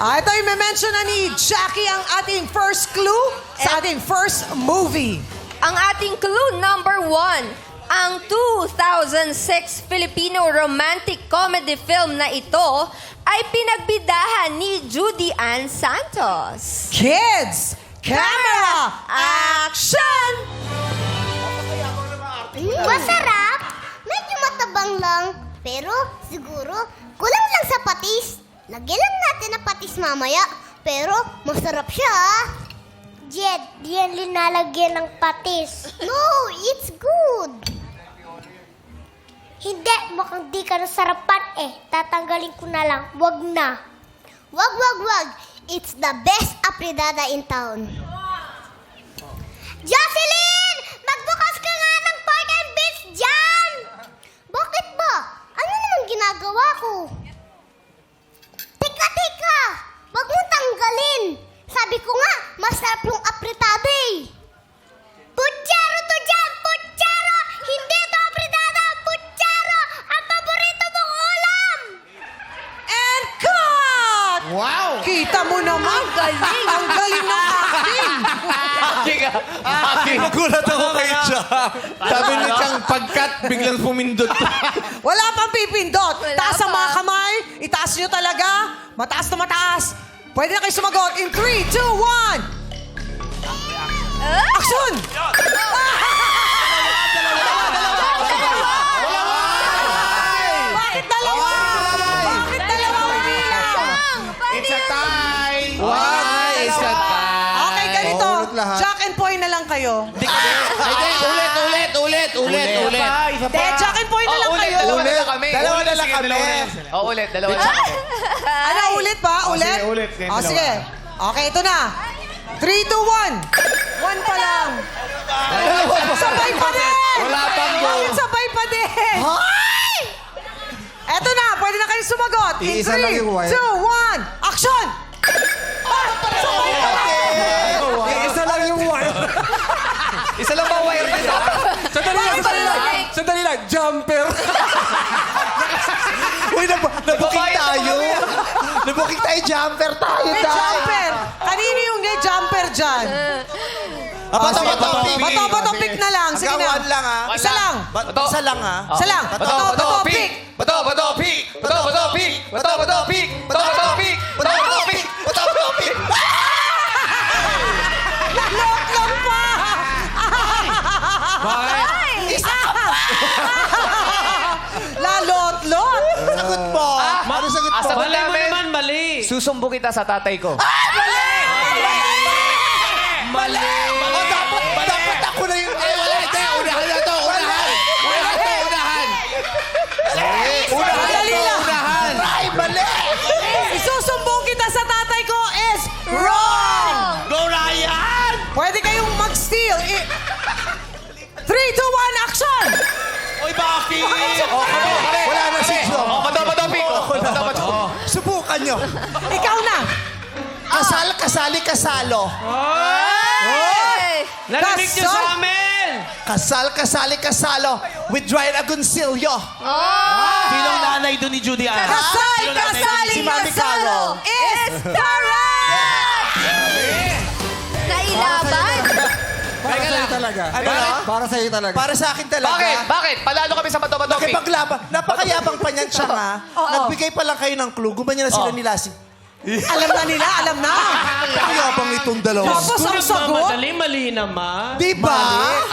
Ito yung mention na ni Jackie ang ating first clue sa ating first movie. Ang ating clue number 1, ang 2006 Filipino romantic comedy film na ito ay pinagbidahan ni Judy Ann Santos. Kids, camera, action! Masarap. Medyo matabang lang. Pero siguro kulang lang sa patis. Lagyan lang natin ng patis mamaya. Pero masarap siya. Jed, di yan linalagyan ng patis. No, it's good. Hindi, mukhang di ka nasarapan eh. Tatanggalin ko na lang. Wag na. Wag. It's the best apridada in town. Jocelyn! Magbukas ka nga ng pork and beef dyan! Bakit ba? Ano naman ginagawa ko? Tika! Wag mo tanggalin! Sabi ko nga, masarap yung apritada eh! Putsaro to dyan! Putsaro! Hindi to apritada! Putsaro! Ang paborito mong ulam! And cut! Wow! Kita mo naman, galing! Ang galing ng acting! Nagulat ako kay Chang. Sabi ni Chang, pagkat, biglang pumindot. Wala pang pipindot. Wala Taas ang pa. mga kamay. Itaas nyo talaga. Mataas na mataas. Pwede na kayo sumagot in 3, 2, 1. Action! Bakit dalawa? Bakit dalawa bilang? It's a tie! Why? It's a tie! Okay, ganito. Oh, ulit lahat. Jack and Poy na lang kayo. Ulit! Hindi, Jack and Poy na lang kayo. Dalawa na lang kami. Dalawa na lang kami. Oh, ulit. Dalawa na lang kami. Ano, ulit pa? Ulit? sige, ulit. O, sige. Okay, ito na. 3, 2, 1. 1 pa lang. Sabay pa din! Wala pang go. Bakit sabay pa din? Eto na, pwede na kayo sumagot. In Iisa 3, lang yung wire. 2, 1, action! Sabay pa din! Isa lang yung wire. Isa lang ba wire nito? Sandali lang, jumper. Uy, nabuking tayo. Nabuking tayo, jumper tayo. May jumper. Kanino yung may jumper dyan? Bato, Bato, pick na lang. Sige na. one lang, ha? Isa lang. Isa lang, ha? Isa lang. Bato, pick. Lalot lang pa! Lalot-lot! Sagot mo. Ano sagot mo? Mali mo naman, mali. Susumbo kita sa tatay ko. Mali. Oh, dapat ako na yung... Unahan na to. Madali lang. Ay, mali. Isusumbong kita sa tatay ko is wrong! Go, Ryan! Pwede kayong mag-steal. 3, 2, 1, action! Oy, bakit? Wala na si Joe. Subukan nyo. Ikaw na. Kasalo. Narinig niyo Kasal. sa amin. Kasalo. With Ryan Agoncillo. Sinong nanay doon ni Judy Ann? Si Mami Caro. is correct! Nailaban? Para sa'yo talaga. Ano? Para sa'yo talaga. Para sa akin talaga. Bakit? Palalo kami sa bato-bato. Nakipaglaban. Napakayabang pa niyan siya, ha? Nagbigay pa lang kayo ng clue. Gumanyan na sila ni Lassie. Alam na nila, alam na. Napakayabang itong dalawa. Tapos ang sagot, Mali naman. Di ba?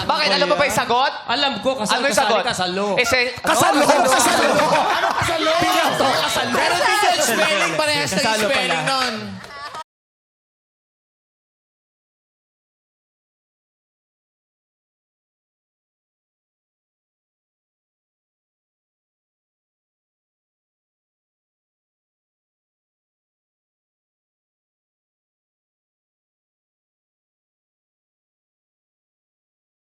Bakit? Alam mo ba yung sagot? Alam ko, Ano yung sagot? kasalo. Kasalo. Pero hindi spelling, parehas na spelling nun.